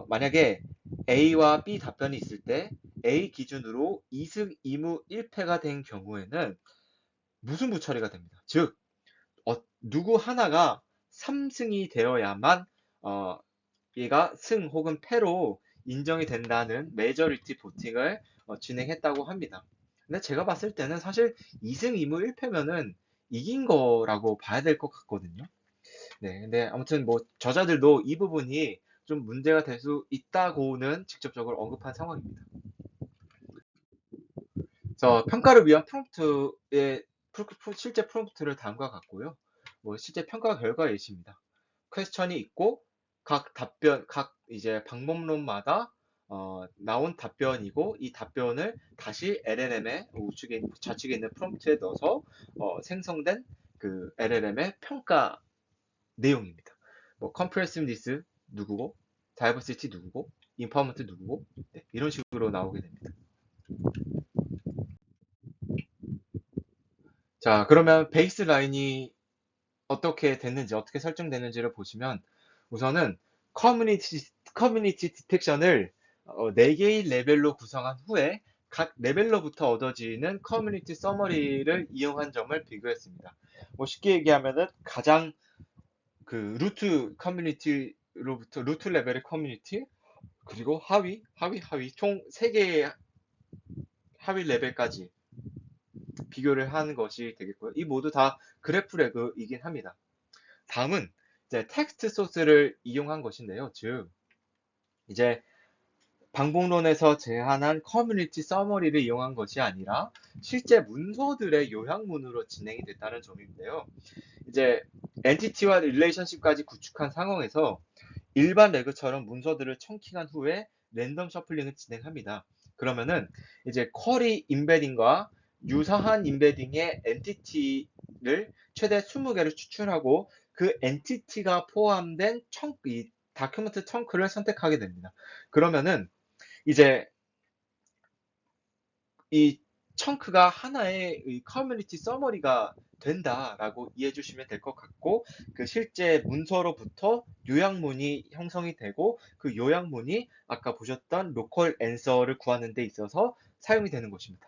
만약에 A와 B 답변이 있을 때 A 기준으로 2승 2무 1패가 된 경우에는 무승부 처리가 됩니다. 즉, 누구 하나가 3승이 되어야만 어, 얘가 승 혹은 패로 인정이 된다는 메저리티 보팅을 진행했다고 합니다. 근데 제가 봤을 때는 사실 2승 2무 1패면은 이긴 거라고 봐야 될 것 같거든요. 네, 근데 아무튼 뭐 저자들도 이 부분이 좀 문제가 될 수 있다고는 직접적으로 언급한 상황입니다. 그래서 평가를 위한 프롬프트의 실제 프롬프트를 다음과 같고요. 뭐 실제 평가 결과 예시입니다. 퀘스천이 있고 각 답변, 각 이제 방법론마다 나온 답변이고 이 답변을 다시 LLM의 우측에 좌측에 있는 프롬프트에 넣어서 생성된 그 LLM의 평가 내용입니다. 뭐 컴프레시브니스 누구고, 다이버시티 누구고, 인파머먼트 누구고, 네, 이런 식으로 나오게 됩니다. 자, 그러면 베이스 라인이 어떻게 됐는지, 어떻게 설정됐는지를 보시면 우선은 커뮤니티 디텍션을 4개의 레벨로 구성한 후에 각 레벨로부터 얻어지는 커뮤니티 서머리를 이용한 점을 비교했습니다. 뭐 쉽게 얘기하면은 가장 그 루트 커뮤니티로부터 루트 레벨의 커뮤니티, 그리고 하위 총 3개의 하위 레벨까지 비교를 하는 것이 되겠고요. 이 모두 다 그래프 레그이긴 합니다. 다음은 이제 텍스트 소스를 이용한 것인데요. 즉 이제 방법론에서 제한한 커뮤니티 서머리를 이용한 것이 아니라 실제 문서들의 요약문으로 진행이 됐다는 점인데요. 이제 엔티티와 릴레이션십까지 구축한 상황에서 일반 레그처럼 문서들을 청킹한 후에 랜덤 셔플링을 진행합니다. 그러면은 이제 쿼리 임베딩과 유사한 임베딩의 엔티티를 최대 20개를 추출하고 그 엔티티가 포함된 이 다큐멘트 청크를 선택하게 됩니다. 그러면은 이제 이 청크가 하나의 커뮤니티 서머리가 된다라고 이해해 주시면 될 것 같고, 그 실제 문서로부터 요약문이 형성이 되고 그 요약문이 아까 보셨던 로컬 앤서를 구하는 데 있어서 사용이 되는 것입니다.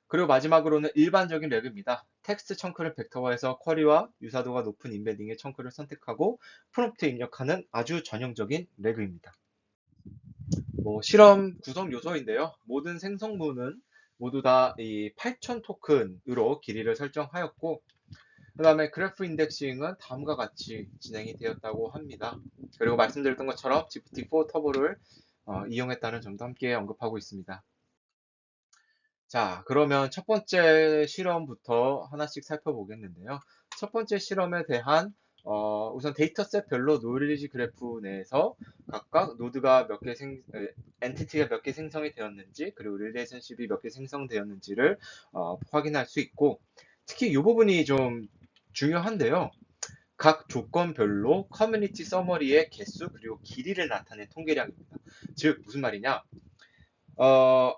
그리고 마지막으로는 일반적인 렉입니다. 텍스트 청크를 벡터화해서 쿼리와 유사도가 높은 임베딩의 청크를 선택하고 프롬프트에 입력하는 아주 전형적인 렉입니다. 뭐 실험 구성 요소인데요. 모든 생성문은 모두 다 이 8000 토큰으로 길이를 설정하였고, 그 다음에 그래프 인덱싱은 다음과 같이 진행이 되었다고 합니다. 그리고 말씀드렸던 것처럼 GPT-4 터보를 이용했다는 점도 함께 언급하고 있습니다. 자, 그러면 첫 번째 실험부터 하나씩 살펴보겠는데요. 첫 번째 실험에 대한 우선 데이터셋별로 노리지 그래프 내에서 각각 노드가 몇 개 엔티티가 몇 개 생성이 되었는지, 그리고 릴레이션십이 몇 개 생성되었는지를 확인할 수 있고, 특히 이 부분이 좀 중요한데요. 각 조건별로 커뮤니티 서머리의 개수 그리고 길이를 나타낸 통계량입니다. 즉 무슨 말이냐?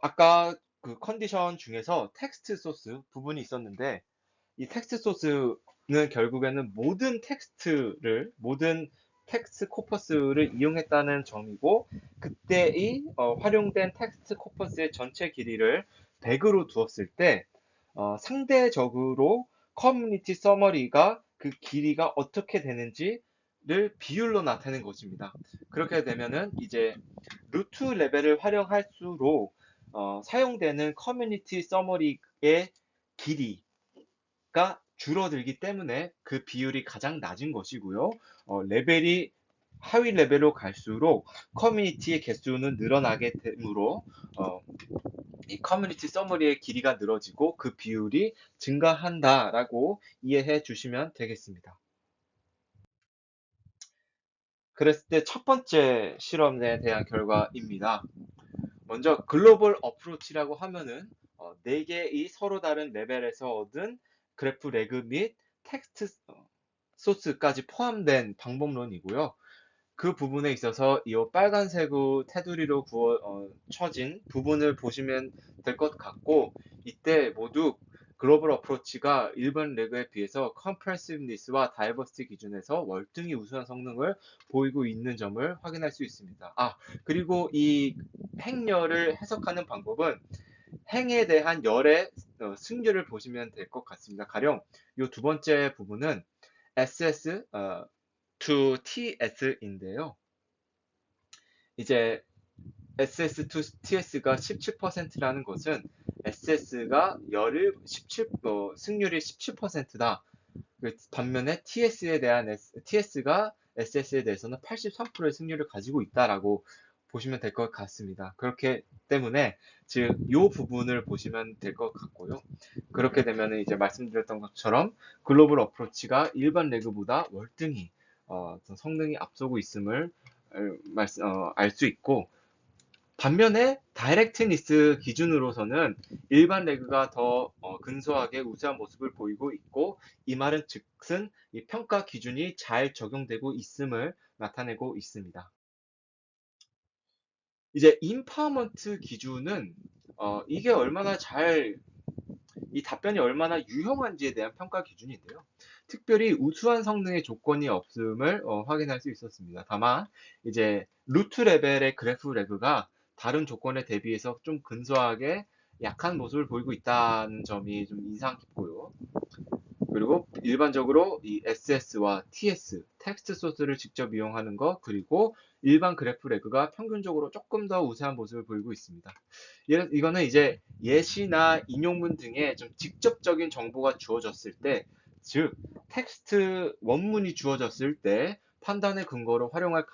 아까 그 컨디션 중에서 텍스트 소스 부분이 있었는데, 이 텍스트 소스는 결국에는 모든 텍스트 코퍼스를 이용했다는 점이고, 그때의 활용된 텍스트 코퍼스의 전체 길이를 100으로 두었을 때, 상대적으로 커뮤니티 서머리가 그 길이가 어떻게 되는지를 비율로 나타내는 것입니다. 그렇게 되면은 이제 루트 레벨을 활용할수록 사용되는 커뮤니티 서머리의 길이가 줄어들기 때문에 그 비율이 가장 낮은 것이고요. 레벨이 하위 레벨로 갈수록 커뮤니티의 개수는 늘어나게 되므로 어, 이 커뮤니티 서머리의 길이가 늘어지고 그 비율이 증가한다라고 이해해 주시면 되겠습니다. 그랬을 때 첫 번째 실험에 대한 결과입니다. 먼저 글로벌 어프로치라고 하면은 4개의 서로 다른 레벨에서 얻은 그래프 레그 및 텍스트 소스까지 포함된 방법론이고요. 그 부분에 있어서 이 빨간색으로 테두리로 쳐진 부분을 보시면 될 것 같고, 이때 모두 글로벌 어프로치가 일반 레그에 비해서 컴프레시브니스와 다이버시티 기준에서 월등히 우수한 성능을 보이고 있는 점을 확인할 수 있습니다. 그리고 이 행렬을 해석하는 방법은 행에 대한 열의 승률을 보시면 될 것 같습니다. 가령 이 두 번째 부분은 SS to TS인데요. 이제 SS to TS가 17%라는 것은 SS가 열을 승률이 17%다. 반면에 TS가 SS에 대해서는 83%의 승률을 가지고 있다라고 보시면 될 것 같습니다. 그렇기 때문에 즉 이 부분을 보시면 될 것 같고요. 그렇게 되면 이제 말씀드렸던 것처럼 글로벌 어프로치가 일반 레그보다 월등히 성능이 앞서고 있음을 알 수 있고, 반면에 다이렉트니스 기준으로서는 일반 레그가 더 근소하게 우수한 모습을 보이고 있고, 이 말은 즉슨 이 평가 기준이 잘 적용되고 있음을 나타내고 있습니다. 이제 인파머먼트 기준은 이게 이 답변이 얼마나 유용한지에 대한 평가 기준인데요. 특별히 우수한 성능의 조건이 없음을 확인할 수 있었습니다. 다만 이제 루트 레벨의 그래프 레그가 다른 조건에 대비해서 좀 근소하게 약한 모습을 보이고 있다는 점이 좀 인상 깊고요. 그리고 일반적으로 이 SS와 TS, 텍스트 소스를 직접 이용하는 것, 그리고 일반 그래프 레그가 평균적으로 조금 더 우세한 모습을 보이고 있습니다. 이거는 이제 예시나 인용문 등의 좀 직접적인 정보가 주어졌을 때, 즉 텍스트 원문이 주어졌을 때 판단의 근거로 활용할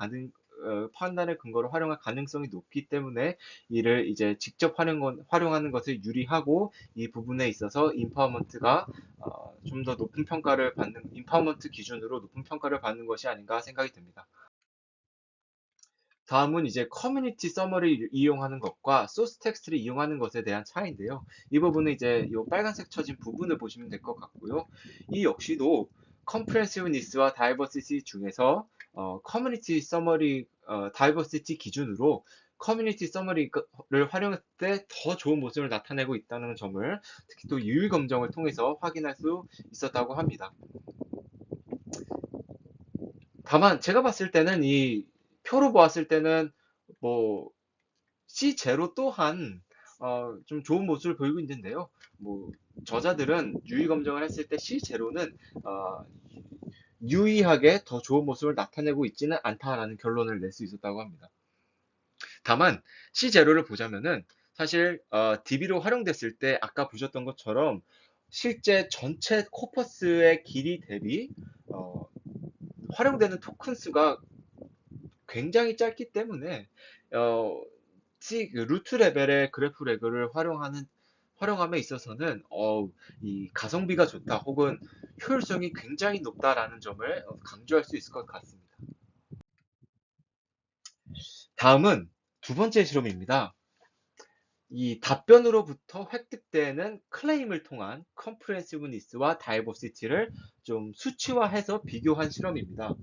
가능성이 높기 때문에 이를 이제 직접 활용하는 것을 유리하고, 이 부분에 있어서 인파워먼트가 좀 더 인파워먼트 기준으로 높은 평가를 받는 것이 아닌가 생각이 듭니다. 다음은 이제 커뮤니티 서머를 이용하는 것과 소스 텍스트를 이용하는 것에 대한 차이인데요. 이 부분은 이제 이 빨간색 쳐진 부분을 보시면 될 것 같고요. 이 역시도 컴프레시브니스와 다이버시티 중에서 커뮤니티 서머리 다이버시티 기준으로 커뮤니티 서머리를 활용할 때 더 좋은 모습을 나타내고 있다는 점을 특히 또 유의 검정을 통해서 확인할 수 있었다고 합니다. 다만 제가 봤을 때는 이 표로 보았을 때는 뭐 C0 또한 좀 좋은 모습을 보이고 있는데요. 뭐 저자들은 유의 검정을 했을 때 C0는 유의하게 더 좋은 모습을 나타내고 있지는 않다라는 결론을 낼 수 있었다고 합니다. 다만 C0를 보자면은 사실 DB로 활용됐을 때 아까 보셨던 것처럼 실제 전체 코퍼스의 길이 대비 활용되는 토큰 수가 굉장히 짧기 때문에 어, 그 루트 레벨의 그래프 레그를 활용함에 있어서는 이 가성비가 좋다 혹은 효율성이 굉장히 높다라는 점을 강조할 수 있을 것 같습니다. 다음은 두 번째 실험입니다. 이 답변으로부터 획득되는 클레임을 통한 컴프레hensive니스와 다이버시티를 좀 수치화해서 비교한 실험입니다.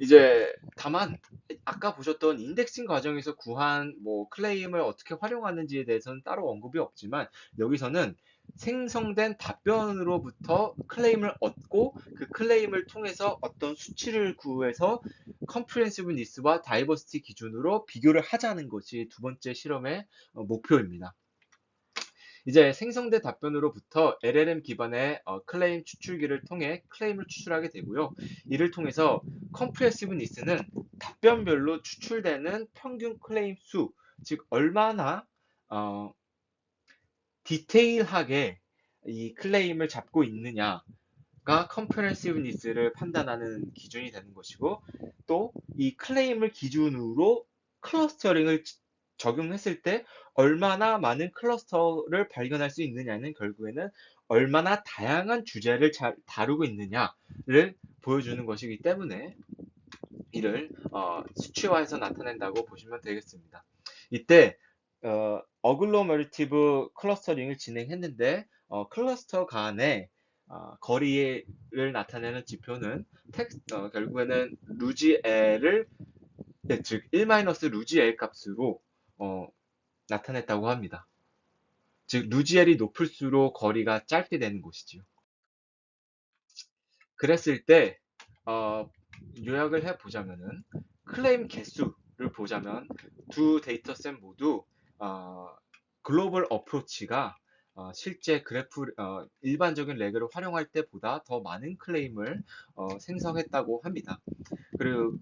이제 다만 아까 보셨던 인덱싱 과정에서 구한 뭐 클레임을 어떻게 활용하는지에 대해서는 따로 언급이 없지만, 여기서는 생성된 답변으로부터 클레임을 얻고 그 클레임을 통해서 어떤 수치를 구해서 컴프레hensive니스와 다이버시티 기준으로 비교를 하자는 것이 두 번째 실험의 목표입니다. 이제 생성된 답변으로부터 LLM 기반의 클레임 추출기를 통해 클레임을 추출하게 되고요. 이를 통해서 컴프레시브니스는 답변별로 추출되는 평균 클레임 수, 즉 얼마나 어, 디테일하게 이 클레임을 잡고 있느냐가 컴프레시브니스를 판단하는 기준이 되는 것이고, 또 이 클레임을 기준으로 클러스터링을 적용했을 때 얼마나 많은 클러스터를 발견할 수 있느냐는 결국에는 얼마나 다양한 주제를 잘 다루고 있느냐를 보여주는 것이기 때문에 이를 수치화해서 나타낸다고 보시면 되겠습니다. 이때 어글로머리티브 클러스터링을 진행했는데 클러스터 간에 거리를 나타내는 지표는 결국에는 루지엘을 네, 즉 1-루지엘 값으로 어, 나타냈다고 합니다. 즉 루지엘이 높을수록 거리가 짧게 되는 곳이지요. 그랬을 때 요약을 해보자면은 클레임 개수를 보자면 두 데이터셋 모두 어, 글로벌 어프로치가 실제 일반적인 레그를 활용할 때보다 더 많은 클레임을 생성했다고 합니다.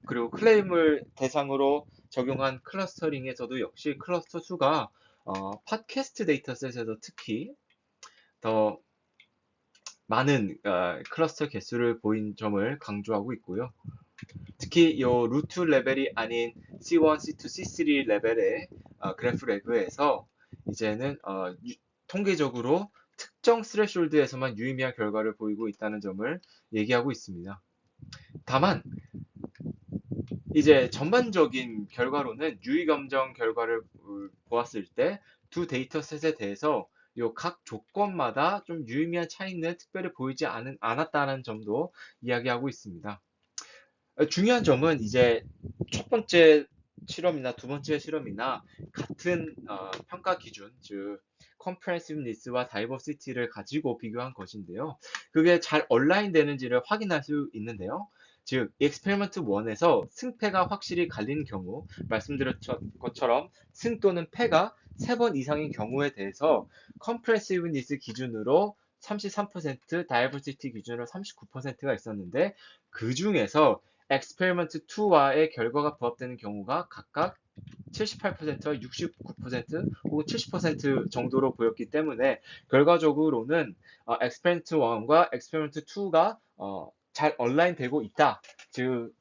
그리고 클레임을 대상으로 적용한 클러스터링에서도 역시 클러스터 수가 팟캐스트 데이터셋에서 특히 더 많은 클러스터 개수를 보인 점을 강조하고 있고요. 특히 이 루트 레벨이 아닌 C1, C2, C3 레벨의 그래프 레그에서 이제는 통계적으로 특정 스레숄드에서만 유의미한 결과를 보이고 있다는 점을 얘기하고 있습니다. 다만 이제 전반적인 결과로는 유의감정 결과를 보았을 때 두 데이터셋에 대해서 요 각 조건마다 좀 유의미한 차이는 특별히 보이지 않았다는 점도 이야기하고 있습니다. 중요한 점은 이제 첫 번째 실험이나 두 번째 실험이나 같은 평가 기준, 즉 comprehensiveness와 diversity를 가지고 비교한 것인데요. 그게 잘 얼라인 되는지를 확인할 수 있는데요. 즉, experiment 1에서 승패가 확실히 갈리는 경우, 말씀드렸던 것처럼 승 또는 패가 3번 이상인 경우에 대해서 comprehensiveness 기준으로 33%, diversity 기준으로 39%가 있었는데 그 중에서 experiment 2와의 결과가 부합되는 경우가 각각 78%와 69% 혹은 70% 정도로 보였기 때문에 결과적으로는 experiment 1과 experiment 2가 잘 얼라인 되고 있다. 즉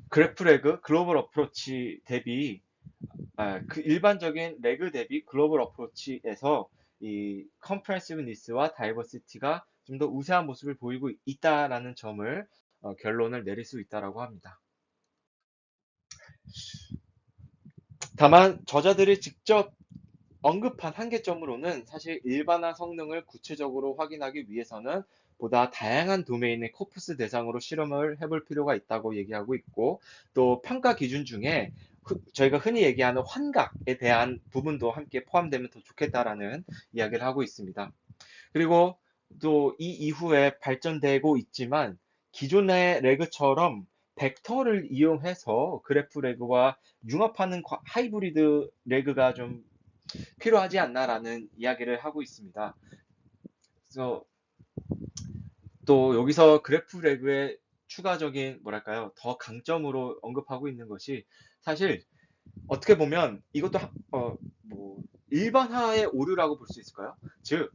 그래프 레그 글로벌 어프로치 대비 그 일반적인 레그 대비 글로벌 어프로치에서 이 컴프레시브니스와 다이버시티가 좀 더 우세한 모습을 보이고 있다라는 점을 결론을 내릴 수 있다라고 합니다. 다만 저자들이 직접 언급한 한계점으로는 사실 일반화 성능을 구체적으로 확인하기 위해서는 보다 다양한 도메인의 코프스 대상으로 실험을 해볼 필요가 있다고 얘기하고 있고 또 평가 기준 중에 저희가 흔히 얘기하는 환각에 대한 부분도 함께 포함되면 더 좋겠다라는 이야기를 하고 있습니다. 그리고 또 이 이후에 발전되고 있지만 기존의 레그처럼 벡터를 이용해서 그래프 레그와 융합하는 하이브리드 레그가 좀 필요하지 않나라는 이야기를 하고 있습니다. 그래서 또 여기서 그래프 레그의 추가적인 뭐랄까요 더 강점으로 언급하고 있는 것이 사실 어떻게 보면 이것도 뭐 일반화의 오류라고 볼 수 있을까요? 즉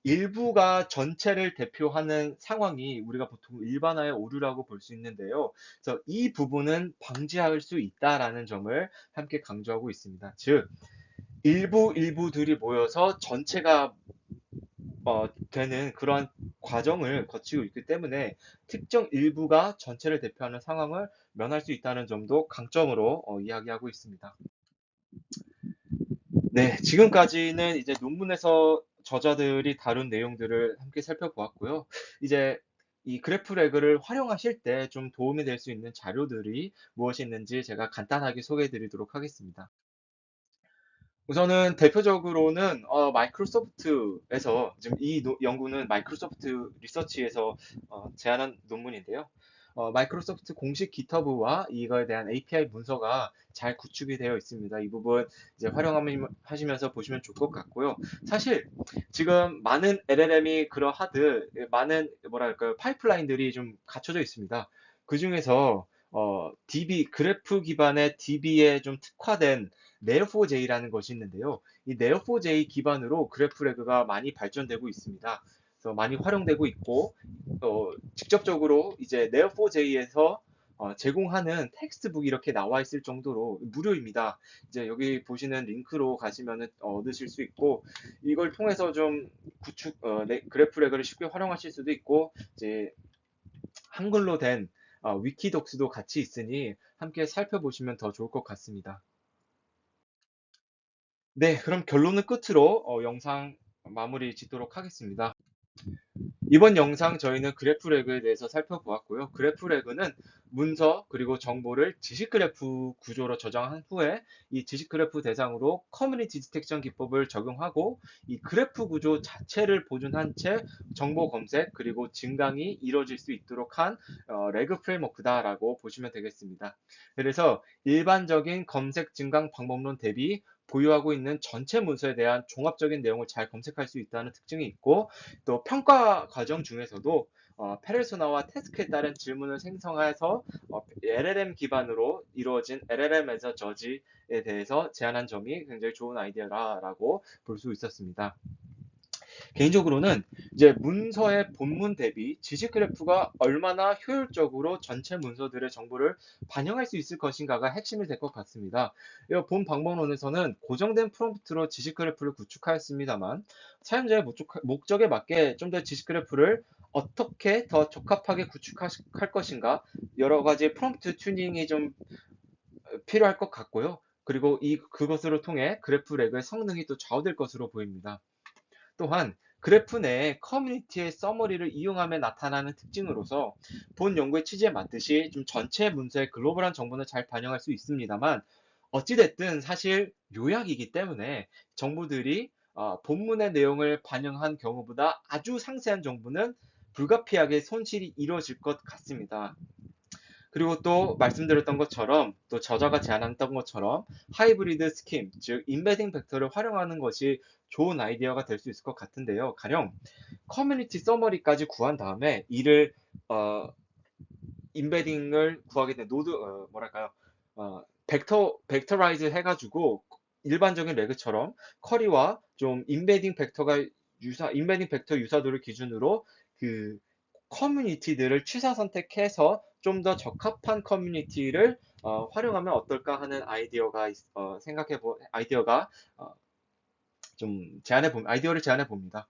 일부가 전체를 대표하는 상황이 우리가 보통 일반화의 오류라고 볼 수 있는데요. 그래서 이 부분은 방지할 수 있다라는 점을 함께 강조하고 있습니다. 즉 일부들이 모여서 전체가 되는 그런 과정을 거치고 있기 때문에 특정 일부가 전체를 대표하는 상황을 면할 수 있다는 점도 강점으로 이야기하고 있습니다. 네, 지금까지는 이제 논문에서 저자들이 다룬 내용들을 함께 살펴보았고요. 이제 이 그래프 레그를 활용하실 때 좀 도움이 될 수 있는 자료들이 무엇이 있는지 제가 간단하게 소개해 드리도록 하겠습니다. 우선은 대표적으로는 마이크로소프트에서 지금 이 연구는 마이크로소프트 리서치에서 제안한 논문인데요. 마이크로소프트 공식 GitHub와 이거에 대한 API 문서가 잘 구축이 되어 있습니다. 이 부분 이제 활용하시면서 보시면 좋을 것 같고요. 사실 지금 많은 LLM이 그러하듯 많은 뭐랄까요 파이프라인들이 좀 갖춰져 있습니다. 그 중에서 DB 그래프 기반의 DB에 좀 특화된 네오4j라는 것이 있는데요. 이 네오4j 기반으로 그래프레그가 많이 발전되고 있습니다. 그래서 많이 활용되고 있고 직접적으로 이제 네오4j에서 제공하는 텍스트북이 이렇게 나와 있을 정도로 무료입니다. 이제 여기 보시는 링크로 가시면 얻으실 수 있고 이걸 통해서 좀 그래프레그를 쉽게 활용하실 수도 있고 이제 한글로 된 위키독스도 같이 있으니 함께 살펴보시면 더 좋을 것 같습니다. 네, 그럼 결론을 끝으로 영상 마무리 짓도록 하겠습니다. 이번 영상 저희는 그래프레그에 대해서 살펴보았고요. 그래프레그는 문서 그리고 정보를 지식 그래프 구조로 저장한 후에 이 지식 그래프 대상으로 커뮤니티 디텍션 기법을 적용하고 이 그래프 구조 자체를 보존한 채 정보 검색 그리고 증강이 이루어질 수 있도록 한 레그 프레임워크다라고 보시면 되겠습니다. 그래서 일반적인 검색 증강 방법론 대비 보유하고 있는 전체 문서에 대한 종합적인 내용을 잘 검색할 수 있다는 특징이 있고, 또 평가 과정 중에서도 페르소나와 태스크에 따른 질문을 생성해서 LLM 기반으로 이루어진 LLM 에서 저지에 대해서 제안한 점이 굉장히 좋은 아이디어라고 볼 수 있었습니다. 개인적으로는 이제 문서의 본문 대비 지식 그래프가 얼마나 효율적으로 전체 문서들의 정보를 반영할 수 있을 것인가가 핵심이 될 것 같습니다. 본 방법론에서는 고정된 프롬프트로 지식 그래프를 구축하였습니다만, 사용자의 목적에 맞게 좀 더 지식 그래프를 어떻게 더 적합하게 구축할 것인가, 여러 가지 프롬프트 튜닝이 좀 필요할 것 같고요. 그리고 그것으로 통해 그래프 렉의 성능이 또 좌우될 것으로 보입니다. 또한 그래프 내에 커뮤니티의 서머리를 이용하며 나타나는 특징으로서 본 연구의 취지에 맞듯이 좀 전체 문서의 글로벌한 정보는 잘 반영할 수 있습니다만, 어찌됐든 사실 요약이기 때문에 정보들이 본문의 내용을 반영한 경우보다 아주 상세한 정보는 불가피하게 손실이 이루어질 것 같습니다. 그리고 또 말씀드렸던 것처럼, 또 저자가 제안했던 것처럼 하이브리드 스킴, 즉 인베딩 벡터를 활용하는 것이 좋은 아이디어가 될 수 있을 것 같은데요. 가령 커뮤니티 서머리까지 구한 다음에 이를 인베딩을 구하게 된 노드 뭐랄까요? 벡터라이즈 해가지고 일반적인 레그처럼 커리와 좀 인베딩 벡터 유사도를 기준으로 그 커뮤니티들을 취사 선택해서 좀 더 적합한 커뮤니티를 활용하면 어떨까 하는 아이디어가 아이디어를 제안해 봅니다.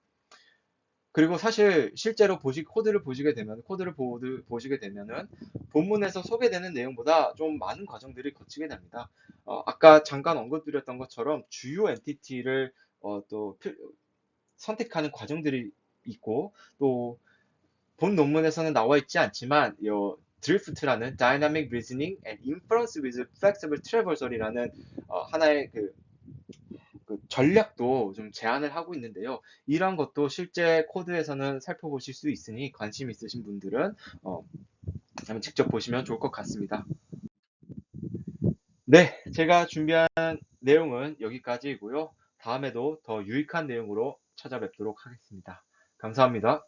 그리고 사실 실제로 보시게 되면은 본문에서 소개되는 내용보다 좀 많은 과정들이 거치게 됩니다. 아까 잠깐 언급드렸던 것처럼 주요 엔티티를 또 선택하는 과정들이 있고, 또 본 논문에서는 나와 있지 않지만 요 드리프트라는 Dynamic Reasoning and Inference with Flexible Traversal이라는 하나의 그 전략도 좀 제안을 하고 있는데요. 이런 것도 실제 코드에서는 살펴보실 수 있으니 관심 있으신 분들은 한번 직접 보시면 좋을 것 같습니다. 네, 제가 준비한 내용은 여기까지이고요. 다음에도 더 유익한 내용으로 찾아뵙도록 하겠습니다. 감사합니다.